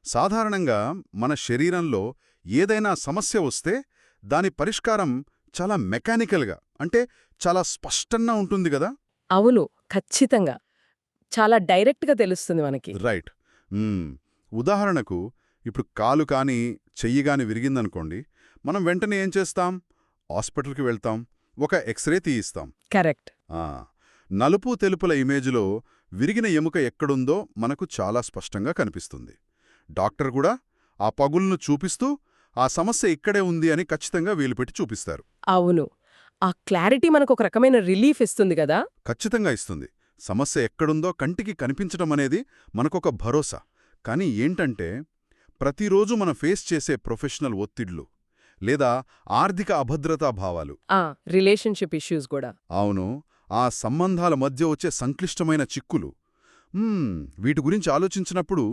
సాధారణంగా మన శరీరంలో ఏదైనా సమస్య వస్తే దాని పరిష్కారం చాలా మెకానికల్గా అంటే చాలా స్పష్టంగా ఉంటుంది కదా. అవును, ఖచ్చితంగా. చాలా డైరెక్ట్‌గా తెలుస్తుంది మనకి. రైట్. ఉదాహరణకు ఇప్పుడు కాలు కానీ చెయ్యి గాని విరిగిందనుకోండి, మనం వెంటనే ఏం చేస్తాం? హాస్పిటల్కి వెళ్తాం, ఒక ఎక్స్రే తీయిస్తాం. కరెక్ట్. ఆ, నలుపు తెలుపుల ఇమేజ్లో విరిగిన ఎముక ఎక్కడుందో మనకు చాలా స్పష్టంగా కనిపిస్తుంది. డాక్టర్ కూడా ఆ పగుల్ను చూపిస్తూ ఆ సమస్య ఇక్కడే ఉంది అని ఖచ్చితంగా వేలుపెట్టి చూపిస్తారు. అవును. ఆ క్లారిటీ మనకొక రకమైన రిలీఫ్ ఇస్తుంది గదా! ఖచ్చితంగా ఇస్తుంది. సమస్య ఎక్కడుందో కంటికి కనిపించటం అనేది మనకొక భరోసా. కానీ ఏంటంటే, ప్రతిరోజు మనం ఫేస్ చేసే ప్రొఫెషనల్ ఒత్తిడ్లు లేదా ఆర్థిక అభద్రతా భావాలు, రిలేషన్‌షిప్ ఇష్యూస్ గూడా. అవును, ఆ సంబంధాల మధ్య వచ్చే సంక్లిష్టమైన చిక్కులు, వీటి గురించి ఆలోచించినప్పుడు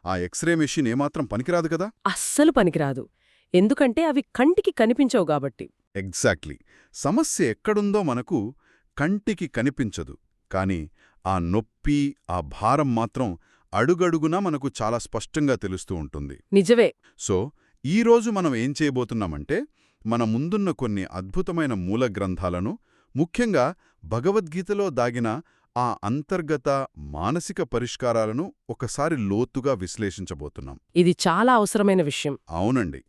ఆ ఎక్స్రే మెషిన్ ఏమాత్రం పనికిరాదు కదా. అస్సలు పనికిరాదు. ఎందుకంటే అవి కంటికి కనిపించవు గాబట్టి. ఎగ్జాక్ట్లీ. సమస్య ఎక్కడుందో మనకు కంటికి కనిపించదు, కానీ ఆ నొప్పి, ఆ భారం మాత్రం అడుగడుగునా మనకు చాలా స్పష్టంగా తెలుస్తూ ఉంటుంది. నిజమే. సో ఈరోజు మనం ఏం చేయబోతున్నామంటే, మన ముందున్న కొన్ని అద్భుతమైన మూల గ్రంథాలను, ముఖ్యంగా భగవద్గీతలో దాగిన ఆ అంతర్గత మానసిక పరిష్కారాలను ఒకసారి లోతుగా విశ్లేషించబోతున్నాం. ఇది చాలా అవసరమైన విషయం. అవునండి.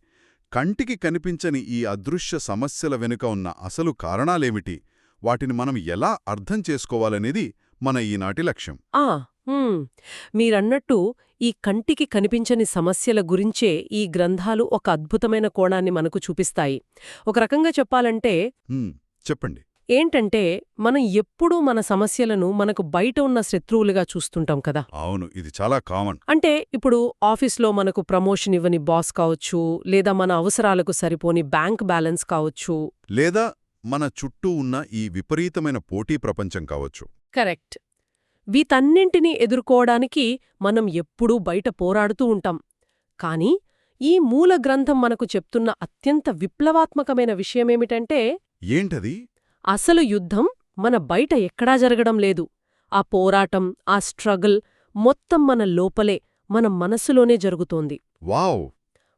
కంటికి కనిపించని ఈ అదృశ్య సమస్యల వెనుక ఉన్న అసలు కారణాలేమిటి, వాటిని మనం ఎలా అర్థం చేసుకోవాలనేది మన ఈనాటి లక్ష్యం. ఆ! మీరన్నట్టు ఈ కంటికి కనిపించని సమస్యల గురించే ఈ గ్రంథాలు ఒక అద్భుతమైన కోణాన్ని మనకు చూపిస్తాయి. ఒక రకంగా చెప్పాలంటే చెప్పండి. ఏంటంటే, మనం ఎప్పుడూ మన సమస్యలను మనకు బయట ఉన్న శత్రువులుగా చూస్తుంటాం కదా. అవును, ఇది చాలా కామన్. అంటే ఇప్పుడు ఆఫీస్లో మనకు ప్రమోషన్ ఇవ్వని బాస్ కావచ్చు, లేదా మన అవసరాలకు సరిపోని బ్యాంక్ బ్యాలెన్స్ కావచ్చు, లేదా మన చుట్టూ ఉన్న ఈ విపరీతమైన పోటీ ప్రపంచం కావచ్చు. కరెక్ట్. వీటన్నింటినీ ఎదుర్కోవడానికి మనం ఎప్పుడూ బయట పోరాడుతూ ఉంటాం. కానీ ఈ మూల గ్రంథం మనకు చెప్తున్న అత్యంత విప్లవాత్మకమైన విషయమేమిటంటే, ఏంటది? అసలు యుద్ధం మన బయట ఎక్కడా జరగడం లేదు. ఆ పోరాటం, ఆ స్ట్రగుల్ మొత్తం మన లోపలే, మన మనసులోనే జరుగుతోంది. వావ్!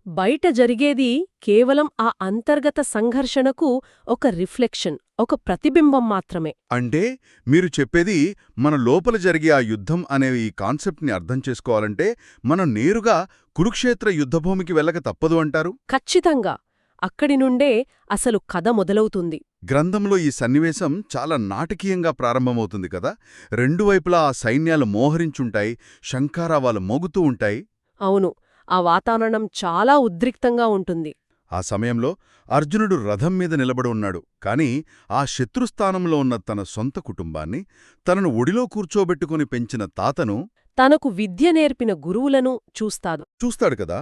బయట జరిగేది కేవలం ఆ అంతర్గత సంఘర్షణకు ఒక రిఫ్లెక్షన్, ఒక ప్రతిబింబం మాత్రమే. అంటే మీరు చెప్పేది, మన లోపల జరిగే ఆ యుద్ధం అనే ఈ కాన్సెప్ట్ని అర్థం చేసుకోవాలంటే మనం నేరుగా కురుక్షేత్ర యుద్ధభూమికి వెళ్ళక తప్పదు అంటారు? ఖచ్చితంగా. అక్కడి నుండే అసలు కథ మొదలవుతుంది. గ్రంథంలో ఈ సన్నివేశం చాలా నాటకీయంగా ప్రారంభమవుతుంది కదా. రెండు వైపులా ఆ సైన్యాలు మోహరించుంటాయి, శంఖారావాలు మోగుతూ ఉంటాయి. అవును, ఆ వాతావరణం చాలా ఉద్రిక్తంగా ఉంటుంది. ఆ సమయంలో అర్జునుడు రథం మీద నిలబడి ఉన్నాడు, కాని ఆ శత్రుస్థానంలో ఉన్న తన సొంత కుటుంబాన్ని, తనను ఒడిలో కూర్చోబెట్టుకుని పెంచిన తాతను, తనకు విద్య నేర్పిన గురువులను చూస్తాడు కదా.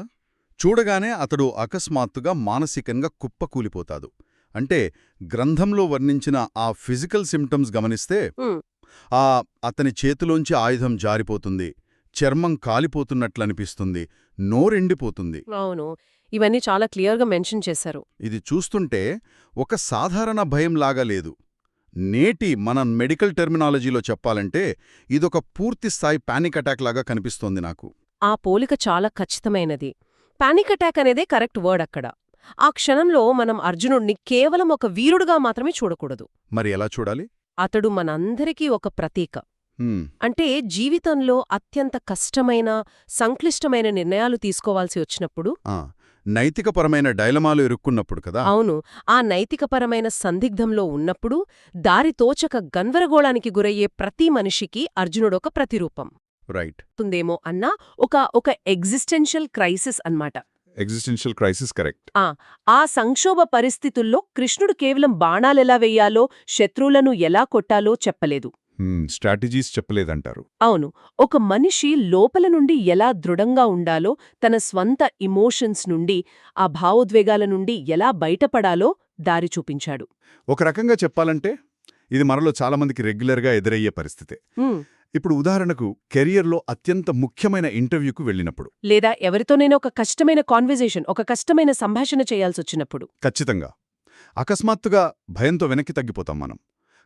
చూడగానే అతడు అకస్మాత్తుగా మానసికంగా కుప్పకూలిపోతాడు. అంటే గ్రంథంలో వర్ణించిన ఆ ఫిజికల్ సిమ్టమ్స్ గమనిస్తే, అతని చేతిలోంచి ఆయుధం జారిపోతుంది, చర్మం కాలిపోతున్నట్లనిపిస్తుంది, నోరెండిపోతుంది. అవును, ఇవన్నీ చాలా క్లియర్గా మెన్షన్ చేశారు. ఇది చూస్తుంటే ఒక సాధారణ భయంలాగా లేదు. నేటి మన మెడికల్ టెర్మినాలజీలో చెప్పాలంటే ఇదొక పూర్తిస్థాయి పానిక్ అటాక్ లాగా కనిపిస్తోంది నాకు. ఆ పోలిక చాలా ఖచ్చితమైనది. పానిక్ అటాక్ అనేదే కరెక్ట్ వర్డ్ అక్కడ. ఆ క్షణంలో మనం అర్జునుడిని కేవలం ఒక వీరుడుగా మాత్రమే చూడకూడదు. మరి ఎలా చూడాలి? అతడు మనందరికీ ఒక ప్రతీక. అంటే జీవితంలో అత్యంత కష్టమైన, సంక్లిష్టమైన నిర్ణయాలు తీసుకోవాల్సి వచ్చినప్పుడు, నైతికపరమైన డైలమాలు ఇరుక్కున్నప్పుడు కదా. అవును, ఆ నైతికపరమైన సందిగ్ధంలో ఉన్నప్పుడు దారి తోచక గన్వరగోళానికి గురయ్యే ప్రతి మనిషికి అర్జునుడొక ప్రతిరూపం. రైట్. తుందేమో అన్నా ఒక ఎగ్జిస్టెన్షియల్ క్రైసిస్ అన్నమాట. Existential crisis, correct. ఆ సంక్షోభ పరిస్థితుల్లో కృష్ణుడు కేవలం బాణాలెలా వెయ్యాలో, శత్రువులను ఎలా కొట్టాలో చెప్పలేదు. స్ట్రాటజీస్ చెప్పలేదంటారు. అవును, ఒక మనిషి లోపల నుండి ఎలా దృఢంగా ఉండాలో, తన స్వంత ఇమోషన్స్ నుండి, ఆ భావోద్వేగాల నుండి ఎలా బయటపడాలో దారి చూపించాడు. ఒక రకంగా చెప్పాలంటే ఇది మనలో చాలామందికి రెగ్యులర్గా ఎదురయ్యే పరిస్థితే. ఇప్పుడు ఉదాహరణకు కెరియర్లో అత్యంత ముఖ్యమైన ఇంటర్వ్యూకు వెళ్ళినప్పుడు, లేదా ఎవరితోనైనా ఒక కష్టమైన కాన్వర్జేషన్, ఒక కష్టమైన సంభాషణ చేయాల్సొచ్చినప్పుడు, ఖచ్చితంగా అకస్మాత్తుగా భయంతో వెనక్కి తగ్గిపోతాం మనం.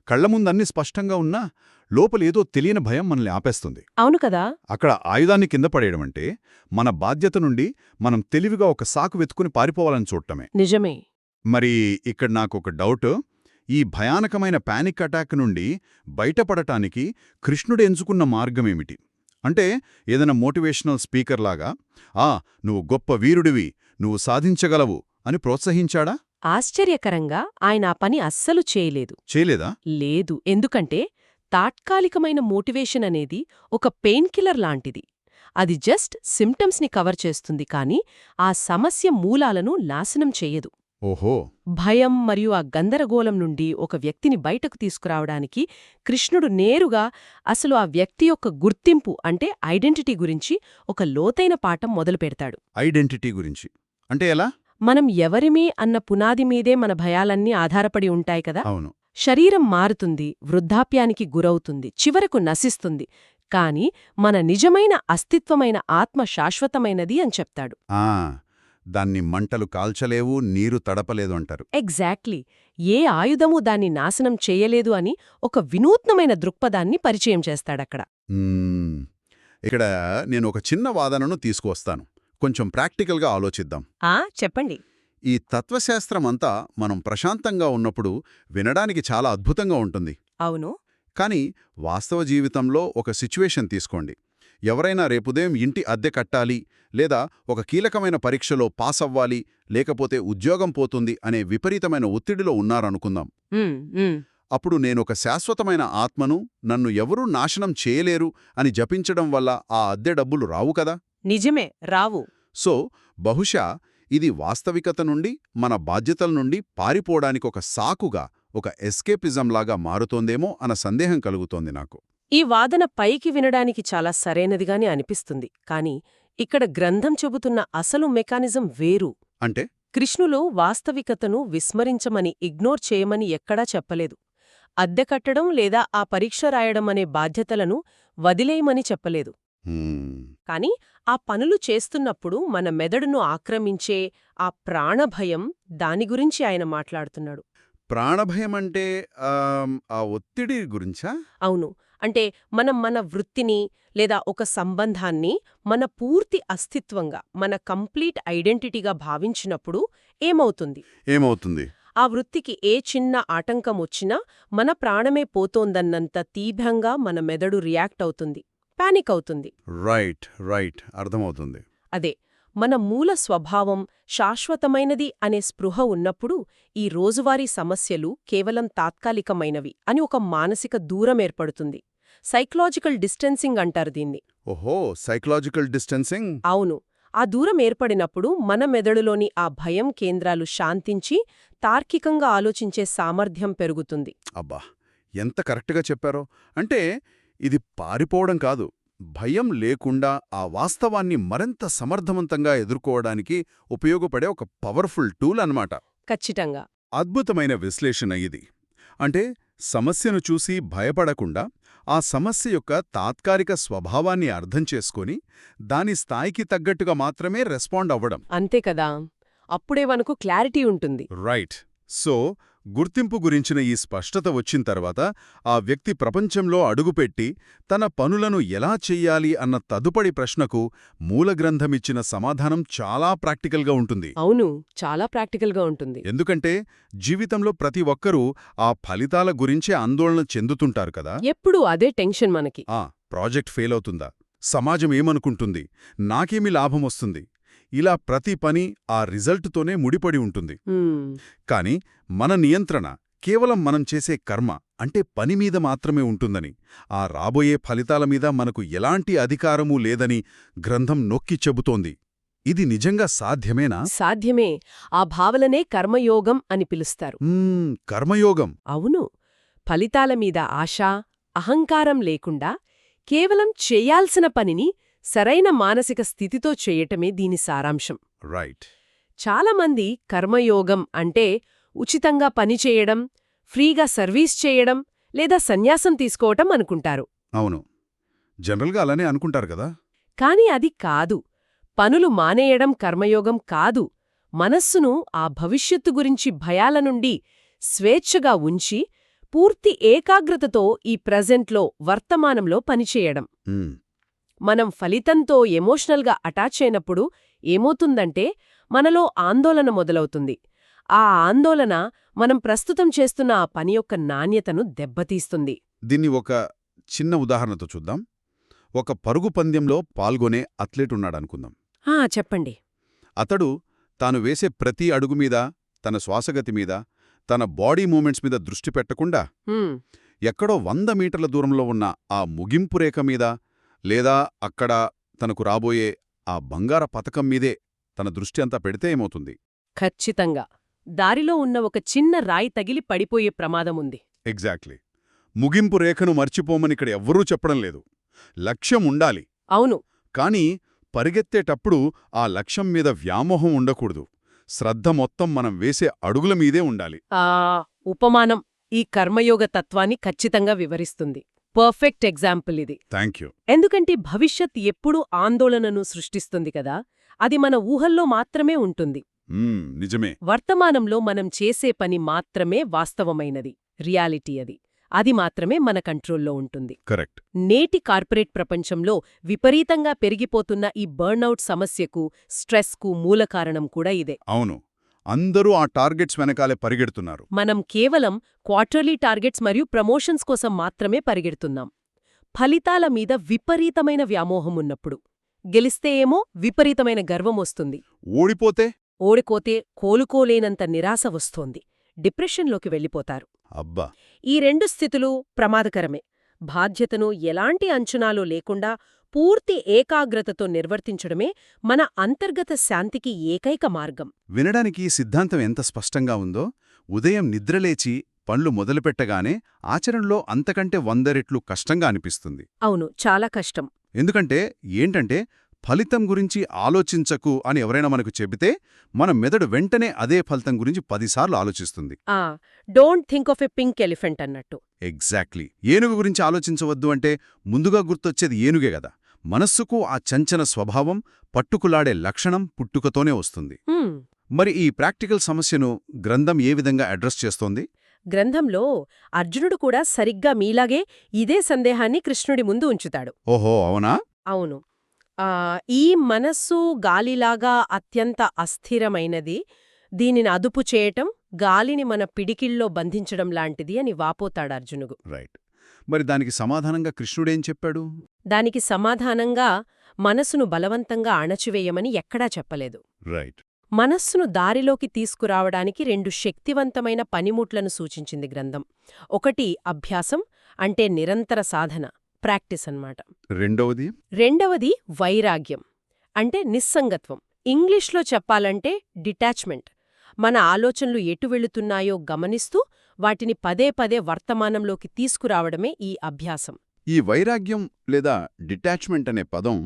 కళ్ల ముందన్నీ స్పష్టంగా ఉన్నా లోపలేదో తెలియని భయం మనల్ని ఆపేస్తుంది. అవును కదా. అక్కడ ఆయుధాన్ని కింద పడేయడమంటే మన బాధ్యత నుండి మనం తెలివిగా ఒక సాకు వెతుకుని పారిపోవాలని చూడటమే. నిజమే. మరి ఇక్కడ నాకొక డౌట్. ఈ భయానకమైన పానిక్ అటాక్ నుండి బయటపడటానికి కృష్ణుడు ఎంచుకున్న మార్గమేమిటి? అంటే ఏదైనా మోటివేషనల్ స్పీకర్లాగా నువ్వు గొప్ప వీరుడివి, నువ్వు సాధించగలవు అని ప్రోత్సహించాడా? ఆశ్చర్యకరంగా ఆయన ఆ పని అస్సలు చేయలేదా? లేదు. ఎందుకంటే తాత్కాలికమైన మోటివేషన్ అనేది ఒక పెయిన్ కిల్లర్ లాంటిది. అది జస్ట్ సిమ్టమ్స్ని కవర్ చేస్తుంది కానీ ఆ సమస్య మూలాలను నాశనం చెయ్యదు. ఓహో. భయం మరియు ఆ గందరగోళం నుండి ఒక వ్యక్తిని బయటకు తీసుకురావడానికి కృష్ణుడు నేరుగా అసలు ఆ వ్యక్తి యొక్క గుర్తింపు అంటే ఐడెంటిటీ గురించి ఒక లోతైన పాఠం మొదలుపెడతాడు. ఐడెంటిటీ గురించి అంటే ఎలా? మనం ఎవరిమీ అన్న పునాది మీదే మన భయాలన్నీ ఆధారపడి ఉంటాయి కదా. అవును. శరీరం మారుతుంది, వృద్ధాప్యానికి గురవుతుంది, చివరకు నశిస్తుంది. కాని మన నిజమైన అస్తిత్వమైన ఆత్మ శాశ్వతమైనది అని చెప్తాడు. దాన్ని మంటలు కాల్చలేవు, నీరు తడపలేదు అంటారు. ఎగ్జాక్ట్లీ. ఏ ఆయుధమూ దాన్ని నాశనం చెయ్యలేదు అని ఒక వినూత్నమైన దృక్పథాన్ని పరిచయం చేస్తాడక్కడ. ఇక్కడ నేను ఒక చిన్న వాదనను తీసుకువస్తాను. కొంచెం ప్రాక్టికల్గా ఆలోచిద్దాం. చెప్పండి. ఈ తత్వశాస్త్రమంతా మనం ప్రశాంతంగా ఉన్నప్పుడు వినడానికి చాలా అద్భుతంగా ఉంటుంది. అవును. కానీ వాస్తవ జీవితంలో ఒక సిచ్యువేషన్ తీసుకోండి. ఎవరైనా రేపుదయం ఇంటి అద్దె కట్టాలి, లేదా ఒక కీలకమైన పరీక్షలో పాస్ అవ్వాలి, లేకపోతే ఉద్యోగం పోతుంది అనే విపరీతమైన ఒత్తిడిలో ఉన్నారనుకుందాం. అప్పుడు నేనొక శాశ్వతమైన ఆత్మను, నన్ను ఎవరూ నాశనం చేయలేరు అని జపించడం వల్ల ఆ అద్దె డబ్బులు రావు కదా. నిజమే, రావు. సో బహుశా ఇది వాస్తవికత నుండి, మన బాధ్యతల నుండి పారిపోవడానికి ఒక సాకుగా, ఒక ఎస్కేపిజంలాగా మారుతోందేమో అన్న సందేహం కలుగుతోంది నాకు. ఈ వాదన పైకి వినడానికి చాలా సరైనదిగానే అనిపిస్తుంది. కాని ఇక్కడ గ్రంథం చెబుతున్న అసలు మెకానిజం వేరు. అంటే కృష్ణులో వాస్తవికతను విస్మరించమని, ఇగ్నోర్ చేయమని ఎక్కడా చెప్పలేదు. అద్దె కట్టడం లేదా ఆ పరీక్ష రాయడం అనే బాధ్యతలను వదిలేయమని చెప్పలేదు. కాని ఆ పనులు చేస్తున్నప్పుడు మన మెదడును ఆక్రమించే ఆ ప్రాణభయం, దాని గురించి ఆయన మాట్లాడుతున్నాడు. ప్రాణభయం అంటే ఆ ఒత్తిడి గురించా? అవును. అంటే మనం మన వృత్తిని లేదా ఒక సంబంధాన్ని మన పూర్తి అస్తిత్వంగా, మన కంప్లీట్ ఐడెంటిటీగా భావించినప్పుడు ఏమవుతుంది? ఆ వృత్తికి ఏ చిన్న ఆటంకం వచ్చినా మన ప్రాణమే పోతోందన్నంత తీవ్రంగా మన మెదడు రియాక్ట్ అవుతుంది, పానిక్ అవుతుంది. రైట్, అర్థమవుతుంది. అదే మన మూల స్వభావం శాశ్వతమైనది అనే స్పృహ ఉన్నప్పుడు ఈ రోజువారీ సమస్యలు కేవలం తాత్కాలికమైనవి అని ఒక మానసిక దూరం ఏర్పడుతుంది. సైకలాజికల్ డిస్టెన్సింగ్ అంటారు దీన్ని. ఓహో, సైకలాజికల్ డిస్టెన్సింగ్. అవును. ఆ దూరం ఏర్పడినప్పుడు మన మెదడులోని ఆ భయం కేంద్రాలు శాంతించి తార్కికంగా ఆలోచించే సామర్థ్యం పెరుగుతుంది. అబ్బా, ఎంత కరెక్ట్గా చెప్పారో. అంటే ఇది పారిపోవడం కాదు, భయం లేకుండా ఆ వాస్తవాన్ని మరింత సమర్థవంతంగా ఎదుర్కోవడానికి ఉపయోగపడే ఒక పవర్ఫుల్ టూల్ అన్నమాట. ఖచ్చితంగా. అద్భుతమైన విశ్లేషణ ఇది. అంటే సమస్యను చూసి భయపడకుండా ఆ సమస్య యొక్క తాత్కాలిక స్వభావాన్ని అర్థం చేసుకొని దాని స్థాయికి తగ్గట్టుగా మాత్రమే రెస్పాండ్ అవ్వడం. అంతే కదా. అప్పుడే మనకు క్లారిటీ ఉంటుంది. రైట్. సో గుర్తింపు గురించిన ఈ స్పష్టత వచ్చిన తర్వాత ఆ వ్యక్తి ప్రపంచంలో అడుగుపెట్టి తన పనులను ఎలా చెయ్యాలి అన్న తదుపరి ప్రశ్నకు మూలగ్రంథమిచ్చిన సమాధానం చాలా ప్రాక్టికల్గా ఉంటుంది. అవును, చాలా ప్రాక్టికల్గా ఉంటుంది. ఎందుకంటే జీవితంలో ప్రతి ఒక్కరూ ఆ ఫలితాల గురించే ఆందోళన చెందుతుంటారు కదా. ఎప్పుడూ అదే టెన్షన్ మనకి. ప్రాజెక్ట్ ఫెయిల్ అవుతుందా, సమాజం ఏమనుకుంటుంది, నాకేమి లాభమొస్తుంది, ఇలా ప్రతి పని ఆ రిజల్టుతోనే ముడిపడి ఉంటుంది. కాని మన నియంత్రణ కేవలం మనం చేసే కర్మ అంటే పని మీద మాత్రమే ఉంటుందని, ఆ రాబోయే ఫలితాల మీద మనకు ఎలాంటి అధికారమూ లేదని గ్రంథం నొక్కి చెబుతోంది. ఇది నిజంగా సాధ్యమేనా? సాధ్యమే. ఆ భావననే కర్మయోగం అని పిలుస్తారు. కర్మయోగం. అవును. ఫలితాల మీద ఆశ, అహంకారం లేకుండా కేవలం చేయాల్సిన పనిని సరైన మానసిక స్థితితో చేయటమే దీని సారాంశం. రైట్. చాలామంది కర్మయోగం అంటే ఉచితంగా పనిచేయడం, ఫ్రీగా సర్వీస్ చేయడం లేదా సన్యాసం తీసుకోవటం అనుకుంటారు. అవును, జనరల్గా అలానే అనుకుంటారు కదా. కాని అది కాదు. పనులు మానేయడం కర్మయోగం కాదు. మనస్సును ఆ భవిష్యత్తు గురించి భయాల నుండి స్వేచ్ఛగా ఉంచి పూర్తి ఏకాగ్రతతో ఈ ప్రెజెంట్లో వర్తమానంలో పనిచేయడం. మ్మ్. మనం ఫలితంతో ఎమోషనల్గా అటాచ్ అయినప్పుడు ఏమవుతుందంటే మనలో ఆందోళన మొదలవుతుంది. ఆ ఆందోళన మనం ప్రస్తుతం చేస్తున్న ఆ పని యొక్క నాణ్యతను దెబ్బతీస్తుంది. దీన్ని ఒక చిన్న ఉదాహరణతో చూద్దాం. ఒక పరుగు పందెంలో పాల్గొనే అథ్లెట్ ఉన్నాడనుకుందాం. చెప్పండి. అతడు తాను వేసే ప్రతి అడుగు మీద, తన శ్వాసగతి మీద, తన బాడీ మూమెంట్స్ మీద దృష్టి పెట్టకుండా హ్మ్, ఎక్కడో 100 మీటర్ల దూరంలో ఉన్న ఆ ముగింపు రేఖ మీద, లేదా అక్కడ తనకు రాబోయే ఆ బంగార పతకం మీదే తన దృష్టి అంతా పెడితే ఏమవుతుంది? ఖచ్చితంగా దారిలో ఉన్న ఒక చిన్న రాయి తగిలి పడిపోయే ప్రమాదముంది. ఎగ్జాక్ట్లీ. ముగింపు రేఖను మర్చిపోమని ఇక్కడ ఎవ్వరూ చెప్పడం లేదు. లక్ష్యం ఉండాలి. అవును. కానీ పరిగెత్తేటప్పుడు ఆ లక్ష్యం మీద వ్యామోహం ఉండకూడదు. శ్రద్ధ మొత్తం మనం వేసే అడుగుల మీదే ఉండాలి. ఆ ఉపమానం ఈ కర్మయోగ తత్వాన్ని ఖచ్చితంగా వివరిస్తుంది. పర్ఫెక్ట్ ఎగ్జాంపుల్ ఇది. Thank you. ఎందుకంటే భవిష్యత్ ఎప్పుడూ ఆందోళనను సృష్టిస్తుంది కదా, అది మన ఊహల్లో మాత్రమే ఉంటుంది. నిజమే. వర్తమానంలో మనం చేసే పని మాత్రమే వాస్తవమైనది, రియాలిటీ అది. అది మాత్రమే మన కంట్రోల్లో ఉంటుంది. కరెక్ట్. నేటి కార్పొరేట్ ప్రపంచంలో విపరీతంగా పెరిగిపోతున్న ఈ బర్నౌట్ సమస్యకు, స్ట్రెస్కు మూల కారణం కూడా ఇదే. అవును. అందరూ ఆ టార్గెట్స్ వెనకాలే పరిగెడుతున్నారు. మనం కేవలం క్వార్టర్లీ టార్గెట్స్ మరియు ప్రమోషన్స్ కోసం మాత్రమే పరిగెడుతున్నాం. ఫలితాల మీద విపరీతమైన వ్యామోహమున్నప్పుడు, గెలిస్తే ఏమో విపరీతమైన గర్వం వస్తుంది. ఓడిపోతే కోలుకోలేనంత నిరాశ వస్తోంది. డిప్రెషన్లోకి వెళ్ళిపోతారు. అబ్బా. ఈ రెండు స్థితులు ప్రమాదకరమే. బాధ్యతను ఎలాంటి అంచనాలు లేకుండా పూర్తి ఏకాగ్రతతో నిర్వర్తించడమే మన అంతర్గత శాంతికి ఏకైక మార్గం. వినడానికి ఈ సిద్ధాంతం ఎంత స్పష్టంగా ఉందో. ఉదయం నిద్రలేచి పనులు మొదలుపెట్టగానే ఆచరణలో అంతకంటే 100 రెట్లు కష్టంగా అనిపిస్తుంది. అవును, చాలా కష్టం. ఏంటంటే ఫలితం గురించి ఆలోచించకు అని ఎవరైనా మనకు చెబితే మన మెదడు వెంటనే అదే ఫలితం గురించి 10 సార్లు ఆలోచిస్తుంది. Don't think of a pink elephant అన్నట్టు. ఎగ్జాక్ట్లీ. ఏనుగు గురించి ఆలోచించవద్దు అంటే ముందుగా గుర్తొచ్చేది ఏనుగే గదా. మనస్సుకు ఆ చంచన స్వభావం, పట్టుకులాడే లక్షణం పుట్టుకతోనే వస్తుంది. మరి ఈ ప్రాక్టికల్ సమస్యను గ్రంథం ఏ విధంగా అడ్రస్ చేస్తోంది? గ్రంథంలో అర్జునుడు కూడా సరిగ్గా మీలాగే ఇదే సందేహాన్ని కృష్ణుడి ముందు ఉంచుతాడు. ఓహో, అవునా? అవును. ఈ మనస్సు గాలిలాగా అత్యంత అస్థిరమైనది, దీనిని అదుపు చేయటం గాలిని మన పిడికిల్లో బంధించడం లాంటిది అని వాపోతాడు అర్జునుడు. రైట్. మరి దానికి సమాధానంగా కృష్ణుడేం చెప్పాడు? దానికి సమాధానంగా మనసును బలవంతంగా అణచివేయమని ఎక్కడా చెప్పలేదు. రైట్. మనస్సును దారిలోకి తీసుకురావడానికి 2 శక్తివంతమైన పనిముట్లను సూచించింది గ్రంథం. ఒకటి అభ్యాసం, అంటే నిరంతర సాధన, ప్రాక్టీస్ అన్నమాట. రెండవది వైరాగ్యం, అంటే నిస్సంగత్వం. ఇంగ్లీష్లో చెప్పాలంటే డిటాచ్మెంట్. మన ఆలోచనలు ఎటు వెళుతున్నాయో గమనిస్తూ వాటిని పదే పదే వర్తమానంలోకి తీసుకురావడమే ఈ అభ్యాసం. ఈ వైరాగ్యం లేదా డిటాచ్మెంట్ అనే పదం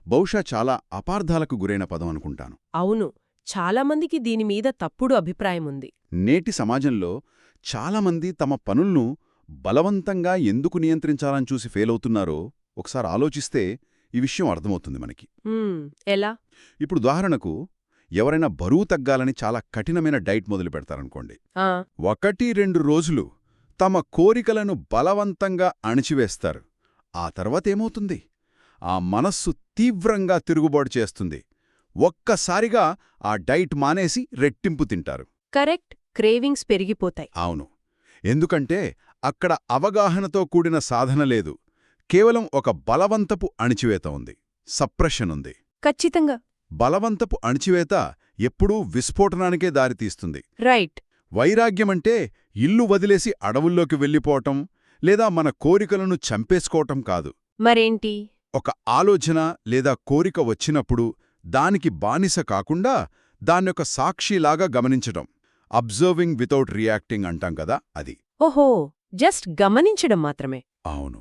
బహుశా చాలా అపార్థాలకు గురైన పదం అనుకుంటాను. అవును, చాలామందికి దీనిమీద తప్పుడు అభిప్రాయముంది. నేటి సమాజంలో చాలామంది తమ పనులను బలవంతంగా ఎందుకు నియంత్రించాలని చూసి ఫెయిలవుతున్నారో ఒకసారి ఆలోచిస్తే ఈ విషయం అర్థమవుతుంది మనకి. ఎలా? ఇప్పుడు ఉదాహరణకు, ఎవరైనా బరువు తగ్గాలని చాలా కఠినమైన డైట్ మొదలు పెడతారనుకోండి. 1-2 రోజులు తమ కోరికలను బలవంతంగా అణిచివేస్తారు. ఆ తర్వాతేమవుతుంది? ఆ మనస్సు తీవ్రంగా తిరుగుబాటు చేస్తుంది. ఒక్కసారిగా ఆ డైట్ మానేసి రెట్టింపు తింటారు. కరెక్ట్. క్రేవింగ్స్ పెరిగిపోతాయి. అవును. ఎందుకంటే అక్కడ అవగాహనతో కూడిన సాధన లేదు. కేవలం ఒక బలవంతపు అణిచివేత ఉంది, సప్రెషన్ ఉంది. ఖచ్చితంగా. బలవంతపు అణిచివేత ఎప్పుడూ విస్ఫోటనానికే దారితీస్తుంది. రైట్. వైరాగ్యమంటే ఇల్లు వదిలేసి అడవుల్లోకి వెళ్ళిపోవటం లేదా మన కోరికలను చంపేసుకోవటం కాదు. మరేంటి? ఒక ఆలోచన లేదా కోరిక వచ్చినప్పుడు దానికి బానిస కాకుండా దాన్నొక సాక్షిలాగా గమనించటం. అబ్జర్వింగ్ వితౌట్ రియాక్టింగ్ అంటాం కదా, అది. ఓహో, జస్ట్ గమనించడం మాత్రమే. అవును.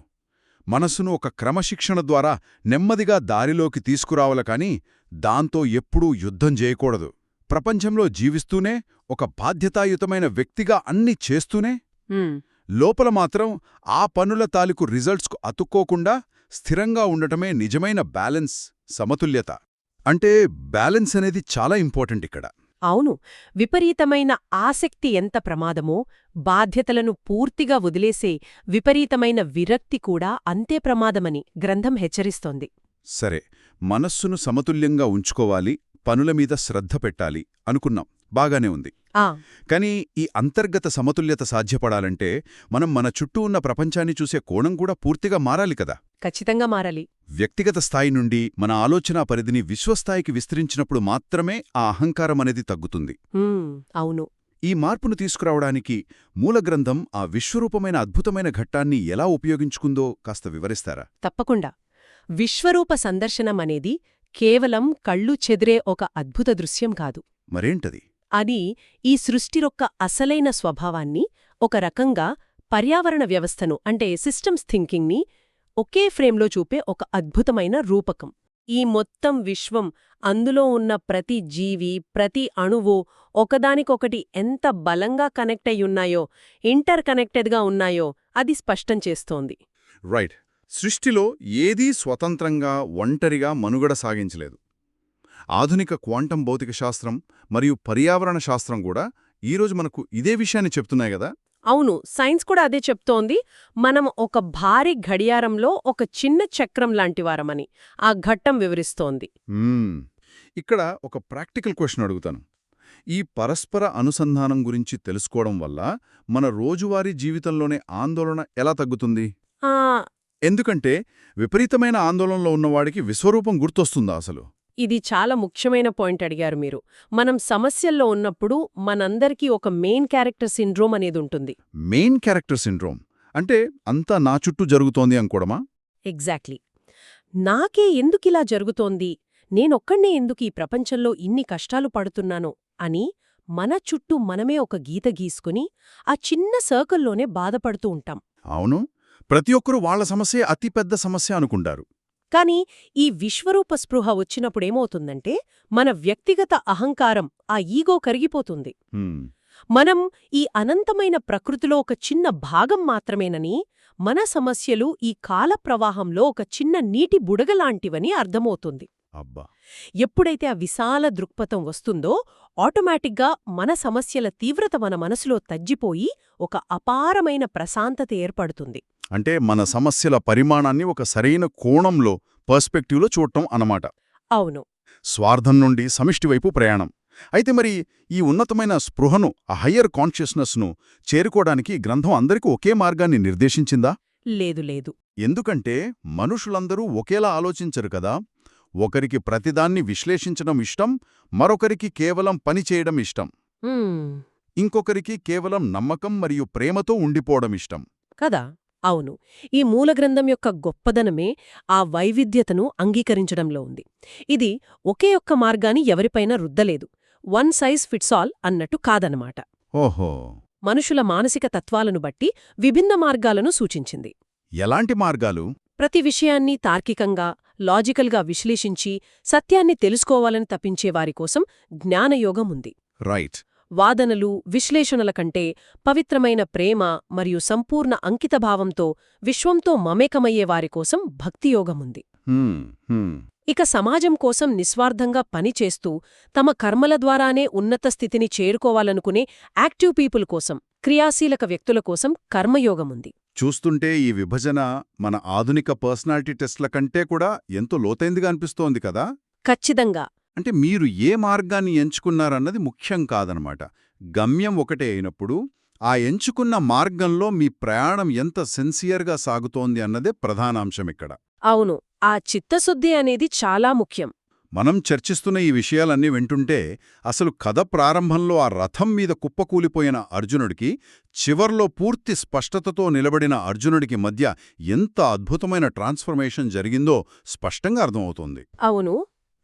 మనసును ఒక క్రమశిక్షణ ద్వారా నెమ్మదిగా దారిలోకి తీసుకురావాల కాని దాంతో ఎప్పుడూ యుద్ధం చేయకూడదు. ప్రపంచంలో జీవిస్తూనే, ఒక బాధ్యతాయుతమైన వ్యక్తిగా అన్నీ చేస్తూనే, లోపల మాత్రం ఆ పనుల తాలూకు రిజల్ట్స్కు అతుక్కోకుండా స్థిరంగా ఉండటమే నిజమైన బ్యాలెన్స్, సమతుల్యత. అంటే బ్యాలెన్స్ అనేది చాలా ఇంపార్టెంట్ ఇక్కడ. అవును, విపరీతమైన ఆసక్తి ఎంత ప్రమాదమో, బాధ్యతలను పూర్తిగా వదిలేసే విపరీతమైన విరక్తి కూడా అంతే ప్రమాదమని గ్రంథం హెచ్చరిస్తోంది. సరే, మనస్సును సమతుల్యంగా ఉంచుకోవాలి, పనుల మీద శ్రద్ధ పెట్టాలి అనుకున్నాం, బాగానే ఉంది. ఆ కానీ ఈ అంతర్గత సమతుల్యత సాధ్యపడాలంటే మనం మన చుట్టూ ఉన్న ప్రపంచాన్ని చూసే కోణం కూడా పూర్తిగా మారాలి కదా. ఖచ్చితంగా మారాలి. వ్యక్తిగత స్థాయి నుండి మన ఆలోచనా పరిధిని విశ్వస్థాయికి విస్తరించినప్పుడు మాత్రమే ఆ అహంకారం అనేది తగ్గుతుంది. అవును. ఈ మార్పును తీసుకురావడానికి మూలగ్రంథం ఆ విశ్వరూపమైన అద్భుతమైన ఘట్టాన్ని ఎలా ఉపయోగించుకుందో కాస్త వివరిస్తారా? తప్పకుండా. విశ్వరూప సందర్శనమనేది కేవలం కళ్ళు చెదిరే ఒక అద్భుత దృశ్యం కాదు. మరేంటది? అది ఈ సృష్టిరొక్క అసలైన స్వభావాన్ని, ఒక రకంగా పర్యావరణ వ్యవస్థను అంటే సిస్టమ్స్ థింకింగ్ని ఒకే ఫ్రేమ్లో చూపే ఒక అద్భుతమైన రూపకం. ఈ మొత్తం విశ్వం, అందులో ఉన్న ప్రతి జీవి, ప్రతి అణువు ఒకదానికొకటి ఎంత బలంగా కనెక్ట్ అయ్యున్నాయో, ఇంటర్ కనెక్టెడ్గా ఉన్నాయో అది స్పష్టం చేస్తోంది. రైట్. సృష్టిలో ఏదీ స్వతంత్రంగా ఒంటరిగా మనుగడ సాగించలేదు. ఆధునిక క్వాంటం భౌతిక శాస్త్రం మరియు పర్యావరణ శాస్త్రం కూడా ఈరోజు మనకు ఇదే విషయాన్ని చెప్తున్నాయి గదా. అవును, సైన్స్ కూడా అదే చెప్తోంది. మనం ఒక భారీ గడియారంలో ఒక చిన్న చక్రం లాంటివారమని ఆ ఘట్టం వివరిస్తోంది. ఇక్కడ ఒక ప్రాక్టికల్ క్వశ్చన్ అడుగుతాను. ఈ పరస్పర అనుసంధానం గురించి తెలుసుకోవడం వల్ల మన రోజువారీ జీవితంలోనే ఆందోళన ఎలా తగ్గుతుంది? ఆ ఎందుకంటే విపరీతమైన ఆందోళనలో ఉన్నవాడికి విశ్వరూపం గుర్తొస్తుందా అసలు? ఇది చాలా ముఖ్యమైన పాయింట్ అడిగారు మీరు. మనం సమస్యల్లో ఉన్నప్పుడు మనందరికీ ఒక మెయిన్ క్యారెక్టర్ సిండ్రోమ్ అనేది ఉంటుంది. మెయిన్ క్యారెక్టర్ సిండ్రోమ్ అంటే అంతా నా చుట్టూ జరుగుతోంది అనుకోవడమా? ఎగ్జాక్ట్లీ. నాకే ఎందుకిలా జరుగుతోంది, నేనొక్కడే ఎందుకు ఈ ప్రపంచంలో ఇన్ని కష్టాలు పడుతున్నానో అని మన చుట్టూ మనమే ఒక గీత గీసుకుని ఆ చిన్న సర్కిల్లోనే బాధపడుతూ ఉంటాం. అవును, ప్రతి ఒక్కరూ వాళ్ల సమస్యే అతిపెద్ద సమస్య అనుకుంటారు. కాని ఈ విశ్వరూప స్పృహ వచ్చినప్పుడేమవుతుందంటే మన వ్యక్తిగత అహంకారం, ఆ ఈగో కరిగిపోతుంది. మనం ఈ అనంతమైన ప్రకృతిలో ఒక చిన్న భాగం మాత్రమేనని, మన సమస్యలు ఈ కాల ప్రవాహంలో ఒక చిన్న నీటి బుడగలాంటివని అర్థమవుతుంది. అబ్బా! ఎప్పుడైతే ఆ విశాల దృక్పథం వస్తుందో ఆటోమేటిక్గా మన సమస్యల తీవ్రత మన మనసులో తగ్గిపోయి ఒక అపారమైన ప్రశాంతత ఏర్పడుతుంది. అంటే మన సమస్యల పరిమాణాన్ని ఒక సరైన కోణంలో, పర్స్పెక్టివ్లో చూడటం అన్నమాట. అవును. స్వార్థం నుండి సమిష్టివైపు ప్రయాణం. అయితే మరి ఈ ఉన్నతమైన స్పృహను, ఆ హయ్యర్ కాన్షియస్నెస్ను చేరుకోవడానికి గ్రంథం అందరికీ ఒకే మార్గాన్ని నిర్దేశించిందా? లేదు. ఎందుకంటే మనుషులందరూ ఒకేలా ఆలోచించరు కదా. ఒకరికి ప్రతిదాన్ని విశ్లేషించడం ఇష్టం, మరొకరికి కేవలం పనిచేయడం ఇష్టం, ఇంకొకరికి కేవలం నమ్మకం మరియు ప్రేమతో ఉండిపోవడం ఇష్టం కదా. అవును, ఈ మూలగ్రంథం యొక్క గొప్పదనమే ఆ వైవిధ్యతను అంగీకరించడంలో ఉంది. ఇది ఒకే ఒక్క మార్గాన్ని ఎవరిపైనా రుద్దలేదు, వన్ సైజ్ ఫిట్స్ ఆల్ అన్నట్టు కాదనమాట. ఓహో. మనుషుల మానసిక తత్వాలను బట్టి విభిన్న మార్గాలను సూచించింది. ఎలాంటి మార్గాలు? ప్రతి విషయాన్ని తార్కికంగా, లాజికల్గా విశ్లేషించి సత్యాన్ని తెలుసుకోవాలని తప్పించేవారికోసం జ్ఞానయోగం ఉంది. రైట్. వాదనలు, విశ్లేషణల కంటే పవిత్రమైన ప్రేమ మరియు సంపూర్ణ అంకితభావంతో విశ్వంతో మమేకమయ్యేవారికోసం భక్తియోగముంది. ఇక సమాజం కోసం నిస్వార్థంగా పనిచేస్తూ తమ కర్మల ద్వారానే ఉన్నత స్థితిని చేరుకోవాలనుకునే యాక్టివ్ పీపుల్ కోసం, క్రియాశీలక వ్యక్తుల కోసం కర్మయోగముంది. చూస్తుంటే ఈ విభజన మన ఆధునిక పర్సనాలిటీ టెస్ట్ల కంటే కూడా ఎంతో లోతైందిగా అనిపిస్తోంది కదా. ఖచ్చితంగా. అంటే మీరు ఏ మార్గాన్ని ఎంచుకున్నారన్నది ముఖ్యం కాదనమాట. గమ్యం ఒకటే అయినప్పుడు ఆ ఎంచుకున్న మార్గంలో మీ ప్రయాణం ఎంత సిన్సియర్గా సాగుతోంది అన్నదే ప్రధానాంశం ఇక్కడ. అవును, ఆ చిత్తశుద్ధి అనేది చాలా ముఖ్యం. మనం చర్చిస్తున్న ఈ విషయాలన్నీ వింటుంటే అసలు కథ ప్రారంభంలో ఆ రథం మీద కుప్పకూలిపోయిన అర్జునుడికి, చివర్లో పూర్తి స్పష్టతతో నిలబడిన అర్జునుడికి మధ్య ఎంత అద్భుతమైన ట్రాన్స్ఫర్మేషన్ జరిగిందో స్పష్టంగా అర్థమవుతోంది. అవును,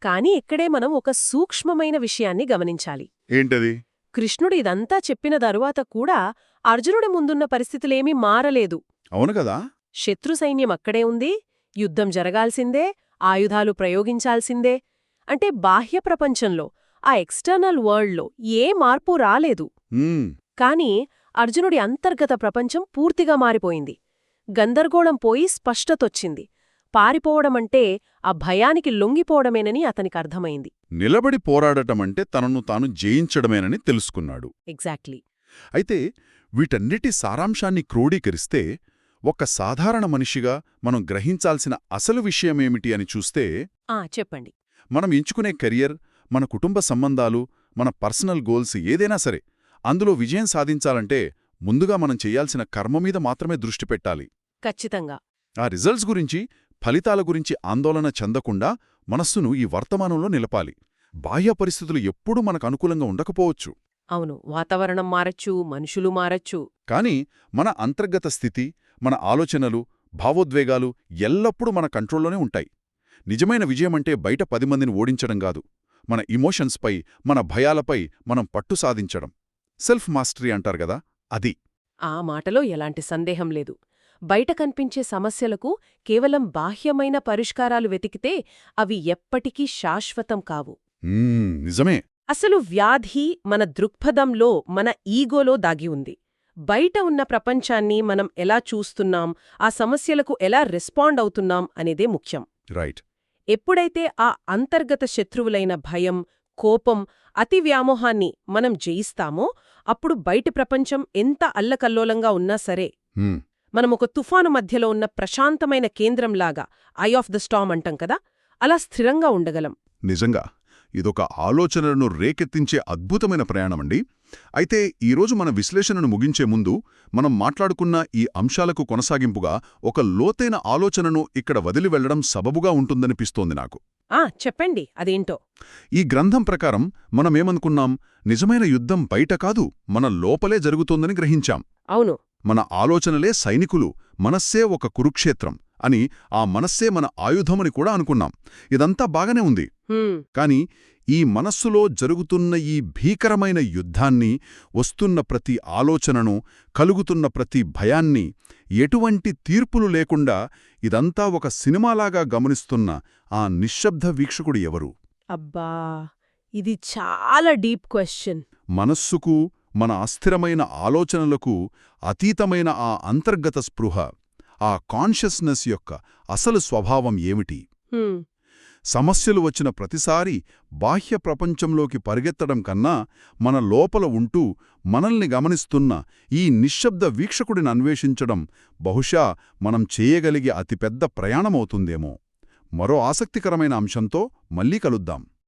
కాని ఇక్కడే మనం ఒక సూక్ష్మమైన విషయాన్ని గమనించాలి. ఏంటది? కృష్ణుడు ఇదంతా చెప్పిన తరువాత కూడా అర్జునుడి ముందున్న పరిస్థితులేమీ మారలేదు. అవును కదా. శత్రు సైన్యం అక్కడే ఉంది, యుద్ధం జరగాల్సిందే, ఆయుధాలు ప్రయోగించాల్సిందే. అంటే బాహ్య ప్రపంచంలో, ఆ ఎక్స్టర్నల్ వరల్డ్లో ఏ మార్పు రాలేదు. కాని అర్జునుడి అంతర్గత ప్రపంచం పూర్తిగా మారిపోయింది. గందరగోళం పోయి స్పష్టతొచ్చింది. పారిపోవడమంటే ఆ భయానికి లొంగిపోవడమేనని అతనికర్థమైంది. నిలబడి పోరాడటమంటే తనను తాను జయించడమేనని తెలుసుకున్నాడు. ఎగ్జాక్ట్లీ. అయితే వీటన్నిటి సారాంశాన్ని క్రోడీకరిస్తే ఒక సాధారణ మనిషిగా మనం గ్రహించాల్సిన అసలు విషయమేమిటి అని చూస్తే చెప్పండి. మనం ఎంచుకునే కెరియర్, మన కుటుంబ సంబంధాలు, మన పర్సనల్ గోల్స్ ఏదైనా సరే అందులో విజయం సాధించాలంటే ముందుగా మనం చెయ్యాల్సిన కర్మ మీద మాత్రమే దృష్టి పెట్టాలి. ఖచ్చితంగా. ఆ రిజల్ట్స్ గురించి, ఫలితాల గురించి ఆందోళన చెందకుండా మనస్సును ఈ వర్తమానంలో నిలపాలి. బాహ్య పరిస్థితులు ఎప్పుడూ మనకు అనుకూలంగా ఉండకపోవచ్చు. అవును, వాతావరణం మారచ్చు, మనుషులు మారచ్చు. కాని మన అంతర్గత స్థితి, మన ఆలోచనలు, భావోద్వేగాలు ఎల్లప్పుడూ మన కంట్రోల్లోనే ఉంటాయి. నిజమైన విజయమంటే బయట 10 మందిని ఓడించడం కాదు, మన ఇమోషన్స్పై, మన భయాలపై మనం పట్టు సాధించడం. సెల్ఫ్ మాస్టరీ అంటారు గదా, అది. ఆ మాటలో ఎలాంటి సందేహం లేదు. బయట కనిపించే సమస్యలకు కేవలం బాహ్యమైన పరిష్కారాలు వెతికితే అవి ఎప్పటికీ శాశ్వతం కావు. నిజమే. అసలు వ్యాధి మన దృక్పథంలో, మన ఈగోలో దాగి ఉంది. బయట ఉన్న ప్రపంచాన్ని మనం ఎలా చూస్తున్నాం, ఆ సమస్యలకు ఎలా రెస్పాండ్ అవుతున్నాం అనేదే ముఖ్యం. రైట్. ఎప్పుడైతే ఆ అంతర్గత శత్రువులైన భయం, కోపం, అతి వ్యామోహాన్ని మనం జయిస్తామో అప్పుడు బయటి ప్రపంచం ఎంత అల్లకల్లోలంగా ఉన్నా సరే మనమొక తుఫాను మధ్యలో ఉన్న ప్రశాంతమైన కేంద్రంలాగా, ఐ ఆఫ్ ద స్టార్మ్ అంటాం కదా, అలా స్థిరంగా ఉండగలం. నిజంగా ఇదొక ఆలోచనలను రేకెత్తించే అద్భుతమైన ప్రయాణమండి. అయితే ఈరోజు మన విశ్లేషణను ముగించే ముందు మనం మాట్లాడుకున్న ఈ అంశాలకు కొనసాగింపుగా ఒక లోతైన ఆలోచనను ఇక్కడ వదిలి వెళ్లడం సబబుగా ఉంటుందనిపిస్తోంది నాకు. చెప్పండి, అదేంటో. ఈ గ్రంథం ప్రకారం మనమేమనుకున్నాం, నిజమైన యుద్ధం బయట కాదు, మన లోపలే జరుగుతోందని గ్రహించాం. అవును. మన ఆలోచనలే సైనికులు, మనస్సే ఒక కురుక్షేత్రం అని, ఆ మనస్సే మన ఆయుధమని కూడా అనుకున్నాం. ఇదంతా బాగానే ఉంది. కాని ఈ మనస్సులో జరుగుతున్న ఈ భీకరమైన యుద్ధాన్ని, వస్తున్న ప్రతి ఆలోచనను, కలుగుతున్న ప్రతి భయాన్ని ఎటువంటి తీర్పులు లేకుండా ఇదంతా ఒక సినిమాలాగా గమనిస్తున్న ఆ నిశ్శబ్ద వీక్షకుడు ఎవరు? అబ్బా, ఇది చాలా డీప్ క్వశ్చన్. మనస్సుకు, మన అస్థిరమైన ఆలోచనలకు అతీతమైన ఆ అంతర్గత స్పృహ, ఆ కాన్షియస్నెస్ యొక్క అసలు స్వభావం ఏమిటి? సమస్యలు వచ్చిన ప్రతిసారి బాహ్య ప్రపంచంలోకి పరిగెత్తడం కన్నా మన లోపల ఉంటూ మనల్ని గమనిస్తున్న ఈ నిశ్శబ్ద వీక్షకుడిని అన్వేషించడం బహుశా మనం చేయగలిగే అతిపెద్ద ప్రయాణమవుతుందేమో. మరో ఆసక్తికరమైన అంశంతో మళ్ళీ కలుద్దాం.